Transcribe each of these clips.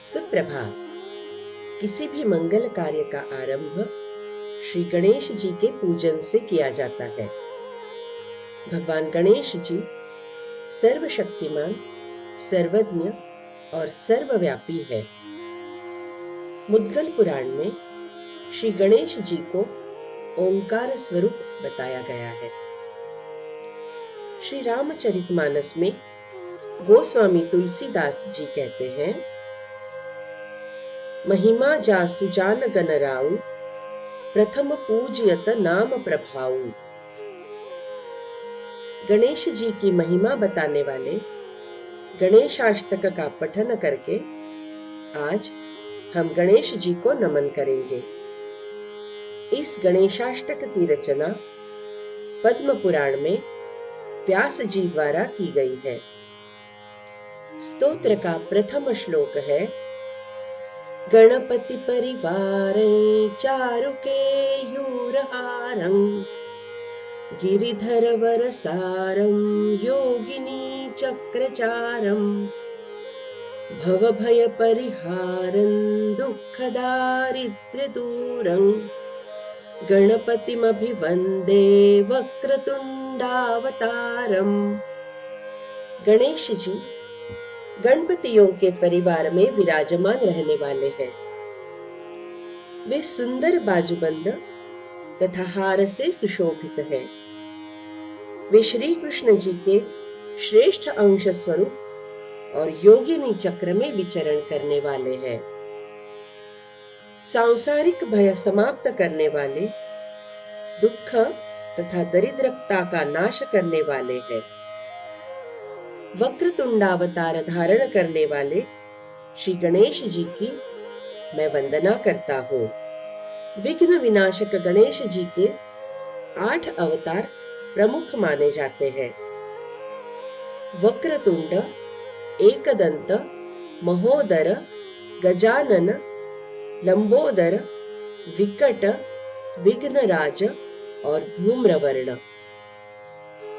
सुप्रभात। किसी भी मंगल कार्य का आरंभ श्री गणेश जी के पूजन से किया जाता है। भगवान गणेश जी सर्वशक्तिमान, सर्वज्ञ और सर्वव्यापी है। मुद्गल पुराण में श्री गणेश जी को ओंकार स्वरूप बताया गया है। श्री रामचरितमानस में गोस्वामी तुलसीदास जी कहते हैं, महिमा जासु जान गणराउ, प्रथम पूज्यत नाम प्रभाऊ। गणेश जी की महिमा बताने वाले गणेशाष्टक का पठन करके आज हम गणेश जी को नमन करेंगे। इस गणेशाष्टक की रचना पद्म पुराण में व्यास जी द्वारा की गई है। स्तोत्र का प्रथम श्लोक है, गणपति परिवारे चारुके यूरहारं, गिरिधर वरसारं योगिनी चक्रचारं, भवभय परिहारं दुःखदारिद्र्य दूरं, गणपतिमभिवन्दे वक्रतुंडावतारम। गणेश जी गणपतियों के परिवार में विराजमान रहने वाले हैं। वे सुंदर बाजूबंद तथा हार से सुशोभित है। वे श्री कृष्ण जी के श्रेष्ठ अंश स्वरूप और योगिनी चक्र में विचरण करने वाले हैं। सांसारिक भय समाप्त करने वाले, दुख तथा दरिद्रता का नाश करने वाले हैं। वक्रतुंडावतार धारण करने वाले श्री गणेश जी की मैं वंदना करता हूँ। विघ्न विनाशक गणेश जी के 8 अवतार प्रमुख माने जाते हैं। वक्रतुंड, एकदंत, महोदर, गजानन, लंबोदर, विकट, विघ्नराज और धूम्रवर्ण।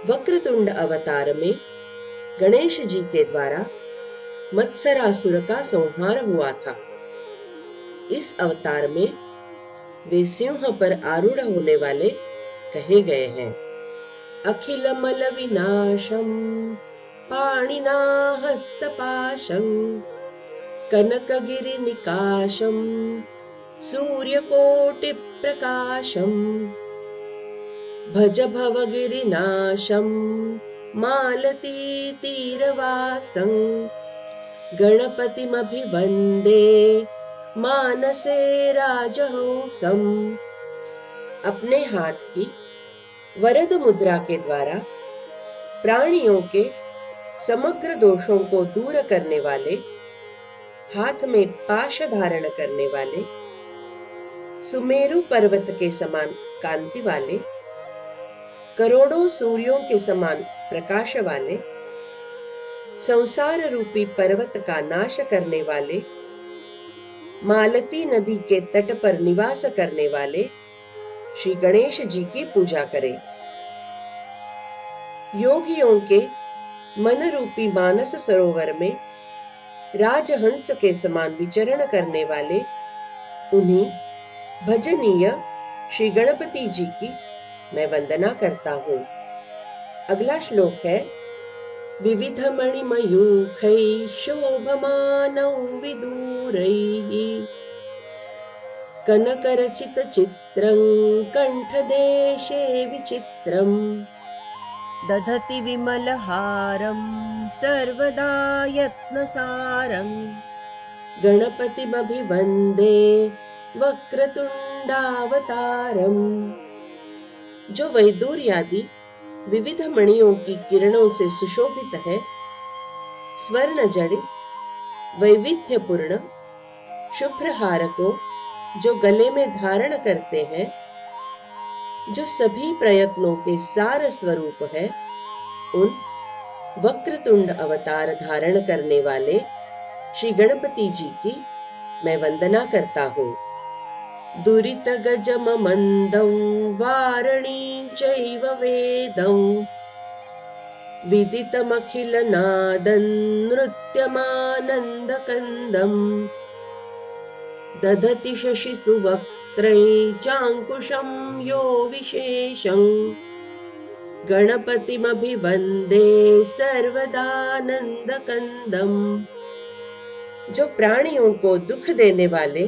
वक्रतुंड अवतार में गणेश जी के द्वारा मत्सरासुर का संहार हुआ था। इस अवतार में वे सिंह पर आरूढ़ होने वाले कहे गए हैं। अखिल मल विनाशम पाणिना हस्तपाशम, कनकगिरि निकाशम सूर्यकोटि प्रकाशम, भज भवगिरिनाशम मालती तीरवासं, गणपतिमभिवन्दे मानसे राजहंसं। अपने हाथ की वरद मुद्रा के द्वारा प्राणियों के समग्र दोषों को दूर करने वाले, हाथ में पाश धारण करने वाले, सुमेरु पर्वत के समान कांति वाले, करोड़ों सूर्यों के समान प्रकाश वाले, संसार रूपी पर्वत का नाश करने वाले, मालती नदी के तट पर निवास करने वाले श्री गणेश जी की पूजा करें। योगियों के मन रूपी मानस सरोवर में राजहंस के समान विचरण करने वाले उन्हीं भजनीय श्री गणपति जी की मैं वंदना करता हूँ। अगला श्लोक है, विविध मणिमयूखै शोभमानौ विदूरैः, कनकरचित चित्रं कंठदेशे विचित्रं, दधति विमलहारं सर्वदा यत्नसारं, गणपतिमभिवन्दे वक्रतुंडावतारम। जो वैदूर्य आदि विविध मणियों की किरणों से सुशोभित है, स्वर्ण जड़ित, वैविध्यपूर्ण, शुभ्र हार को जो गले में धारण करते हैं, जो सभी प्रयत्नों के सार स्वरूप है, उन वक्रतुंड अवतार धारण करने वाले श्री गणपति जी की मैं वंदना करता हूँ। दुरित गजम मंदं वारणी चैव वेदं, विदितमखिलनादं नृत्यमानन्दकन्दम् दधति शशिसुवक्त्रै चाङ्कुशं यो विशेषम् गणपतिमभिवन्दे सर्वदानन्दकन्दम्। जो प्राणियों को दुख देने वाले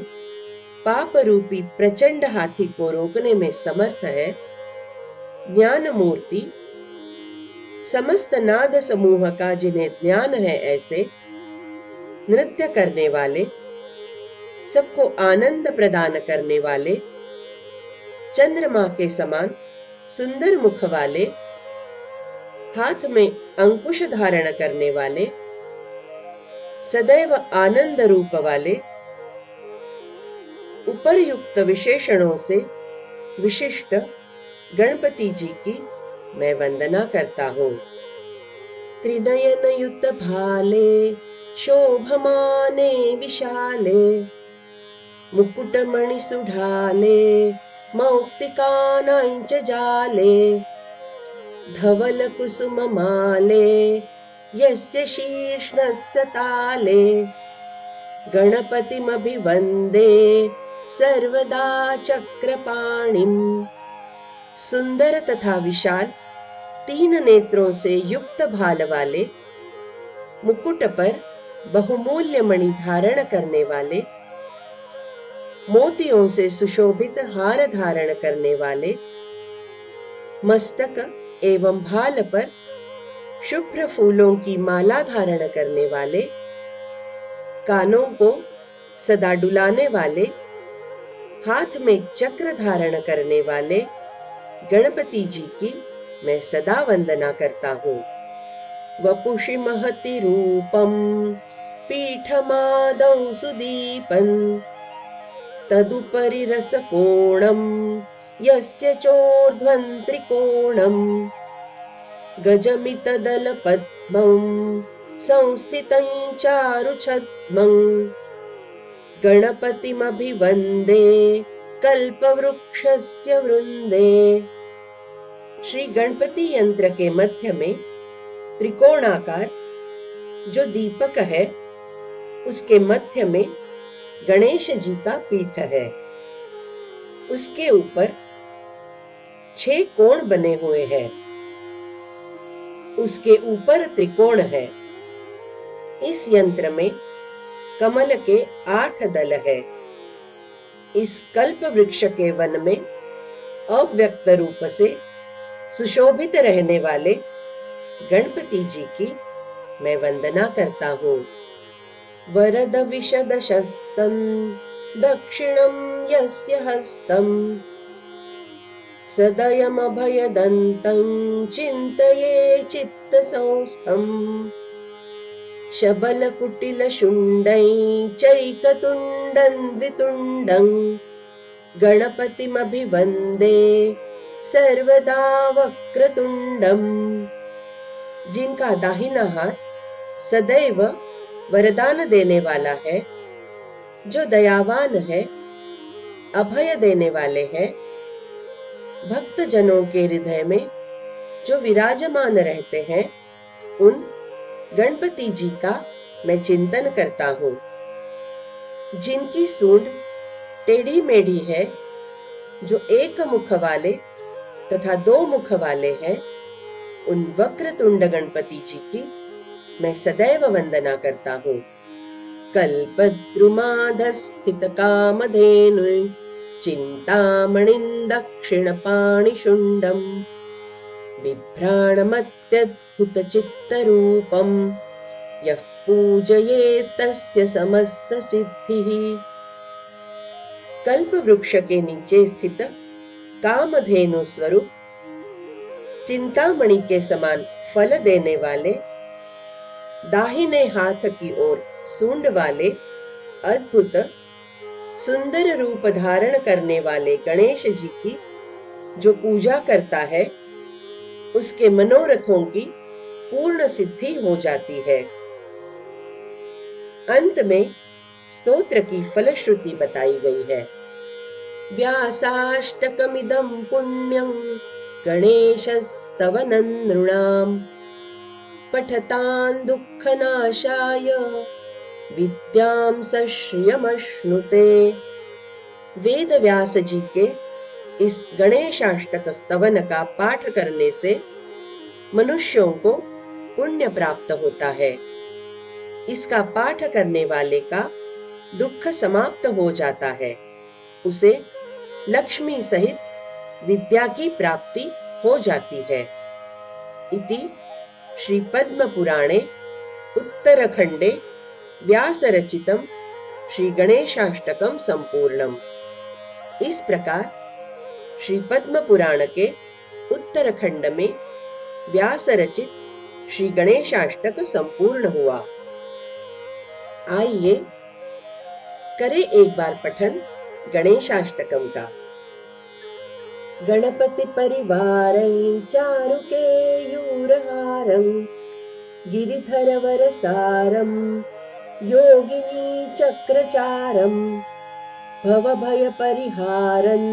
पाप रूपी प्रचंड हाथी को रोकने में समर्थ है, ज्ञान मूर्ति, समस्त नाद समूह का जिन्हें ज्ञान है ऐसे, नृत्य करने वाले, सबको आनंद प्रदान करने वाले, चंद्रमा के समान सुंदर मुख वाले, हाथ में अंकुश धारण करने वाले, सदैव आनंद रूप वाले, उपरयुक्त विशेषणों से विशिष्ट गणपति जी की मैं वंदना करता हूँ। त्रिनयन युत भाले शोभमाने विशाले मुकुटमणि सुढाले मौक्तिकानां च जाले धवल कुसुम माले यस्य शीर्ष्णस्य ताले गणपतिमभिवन्दे सर्वदा चक्रपाणिम्। सुंदर तथा विशाल 3 नेत्रों से युक्त भाल वाले, मुकुट पर बहुमूल्य मणि धारण करने वाले, मोतियों से सुशोभित हार धारण करने वाले, मस्तक एवं भाल पर शुभ्र फूलों की माला धारण करने वाले, कानों को सदा डुलाने वाले, हाथ में चक्र धारण करने वाले गणपति जी की मैं सदा वंदना करता हूँ। वपुषि महति रूपम पीठमादौ सुदीपन तदुपरि रसकोणम यस्य चोर्ध्वं त्रिकोणम गजमितदल पद्मं संस्थितं चारुछद्मं गणपतिमभिवन्दे कल्पवृक्षस्य वृंदे। श्री गणपति यंत्र के मध्य में त्रिकोणाकार जो दीपक है, उसके मध्य में गणेश जी का पीठ है। उसके ऊपर 6 कोण बने हुए हैं। उसके ऊपर त्रिकोण है। इस यंत्र में कमल के 8 दल है। इस कल्प वृक्ष के वन में अव्यक्त रूप से सुशोभित रहने वाले गणपति जी की मैं वंदना करता हूँ। वरद विशद शस्तं दक्षिणं यस्य हस्तं सदयमभयदन्तं चिन्तये चित्तसंस्थम् शबलकुटिलशुण्डं चैकतुण्डं द्वितुण्डं गणपतिमभिवन्दे सर्वदा वक्रतुण्डम्। जिनका दाहिना हाथ सदैव वरदान देने वाला है, जो दयावान है, अभय देने वाले हैं, भक्त जनों के हृदय में जो विराजमान रहते हैं, उन गणपति जी का मैं चिंतन करता हूँ। जिनकी सूंड टेढ़ी मेढ़ी है, जो एक मुख वाले तथा 2 मुख वाले हैं, उन वक्रतुंड गणपति जी की मैं सदैव वंदना करता हूँ। कल्पद्रुमाधस्थित कामधेनु चिंतामणिं दक्षिणपाणिशुण्डं बिभ्राणमत्यद्भुत चित्तरूपं यः पूजयेत् तस्य समस्त सिद्धिः। कल्प वृक्ष के नीचे स्थित कामधेनु स्वरूप, चिंतामणि के समान फल देने वाले, दाहिने हाथ की ओर सूंड वाले, अद्भुत सुंदर रूप धारण करने वाले गणेश जी की जो पूजा करता है, उसके मनोरथों की पूर्ण सिद्धि हो जाती है। अंत में स्तोत्र की फलश्रुति बताई गई है। व्यासाष्टकमिदं पुण्यं गणेशस्तवनं नृणाम् पठतान् दुःखनाशाय विद्यां स श्रियमश्नुते। वेद व्यास जी के इस गणेशाष्टक स्तवन का पाठ करने से मनुष्यों को पुण्य प्राप्त होता है। इसका पाठ करने वाले का दुख समाप्त हो जाता है। उसे लक्ष्मी सहित विद्या की प्राप्ति हो जाती है। इति श्री पद्म पुराणे उत्तरखंडे व्यासरचितम श्री गणेशाष्टकम संपूर्णम। इस प्रकार श्री पद्म पुराण के उत्तरखंड में व्यास रचित श्री गणेशाष्टक संपूर्ण हुआ। आइए करें एक बार पठन गणेशाष्टकम का। गणपति परिवारै चारुकेयूरहारं गिरिधर वरसारं योगिनी चक्रचारं भवभय परिहारं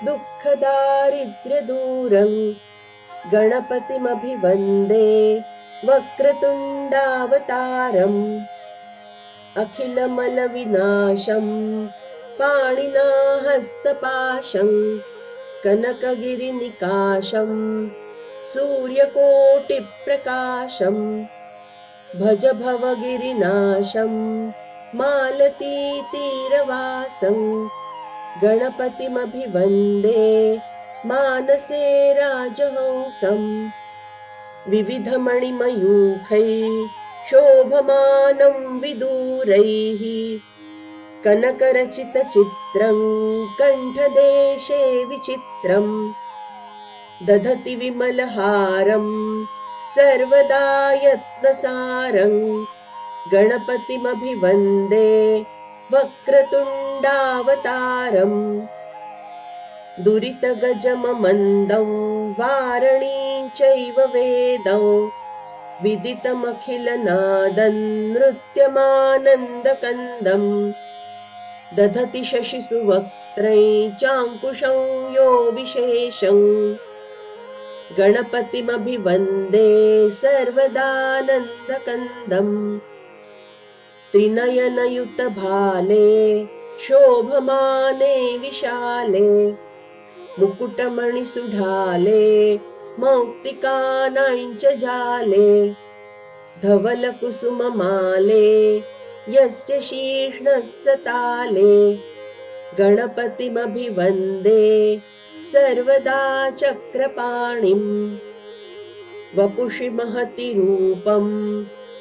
दुःखदारिद्र्य दूरं गणपतिमभिवन्दे वक्रतुण्डावतारम् अखिलमलविनाशं पाणिना हस्तपाशं कनकगिरिनिकाशं सूर्यकोटिप्रकाशं भज भवगिरिनाशं मालतीतीरवासं गणपतिमभिवन्दे मानसे राजहंसं विविधमणिमयूखैः शोभमानं विदूरैः कनकरचितचित्रं कण्ठदेशे विचित्रं दधति विमलहारं सर्वदा यत्नसारं गणपतिमभिवन्दे वक्रतुण्डावतारम् दुरितगजममन्दं वारणीं चैव वेदं विदितमखिलनादं नृत्यमानन्दकन्दं दधति शशिसुवक्त्रै चाङ्कुशं यो विशेषं गणपतिमभिवन्दे सर्वदानन्दकन्दम् त्रिनयनयुतभाले शोभमाने विशाले मुकुटमणिसुढाले मौक्तिकानां च जाले धवलकुसुममाले यस्य शीर्ष्णस्य ताले गणपतिमभिवन्दे सर्वदा चक्रपाणिं वपुषि महति रूपं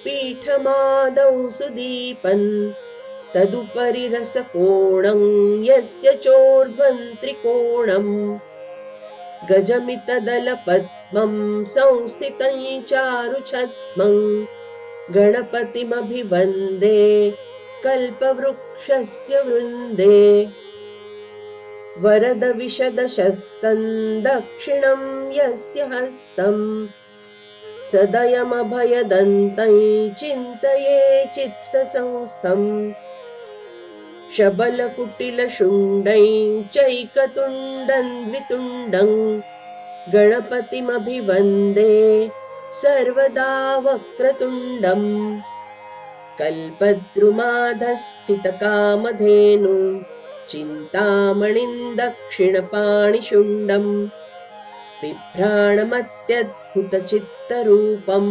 पीठमादौ सुदीपन् तदुपरि रसकोणं यस्य चोर्ध्वं त्रिकोणं गजमितदलपद्मं संस्थितं चारुछद्मं गणपतिमभिवन्दे कल्पवृक्षस्य वृन्दे वरदविशदशस्तं दक्षिणं यस्य हस्तं सदयमभयदन्तं चिन्तये चित्तसंस्थं शबलकुटिलशुण्डं चैकतुण्डं द्वितुण्डं गणपतिमभिवन्दे सर्वदा वक्रतुण्डं कल्पद्रुमाधस्थितकामधेनु चिन्तामणिं दक्षिणपाणिशुण्डं बिभ्राणमत्यद्भुतचित्तरूपं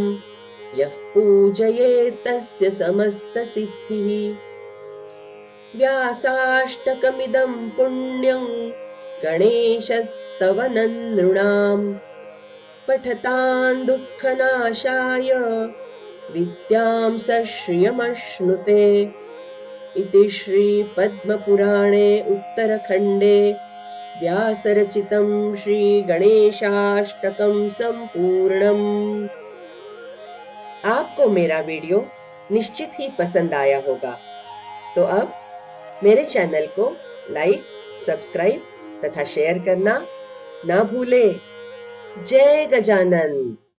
यः पूजयेत् तस्य समस्तसिद्धिः। व्यासाष्टकमिदं पुण्यं गणेशस्तवनं नृणां पठतां दुःखनाशाय विद्यां स श्रियमश्नुते। इति श्री पद्मपुराणे उत्तरखंडे व्यासरचितं श्री गणेशाष्टकं संपूर्णम्। आपको मेरा वीडियो निश्चित ही पसंद आया होगा, तो अब मेरे चैनल को लाइक, सब्सक्राइब तथा शेयर करना ना भूले। जय गजानन।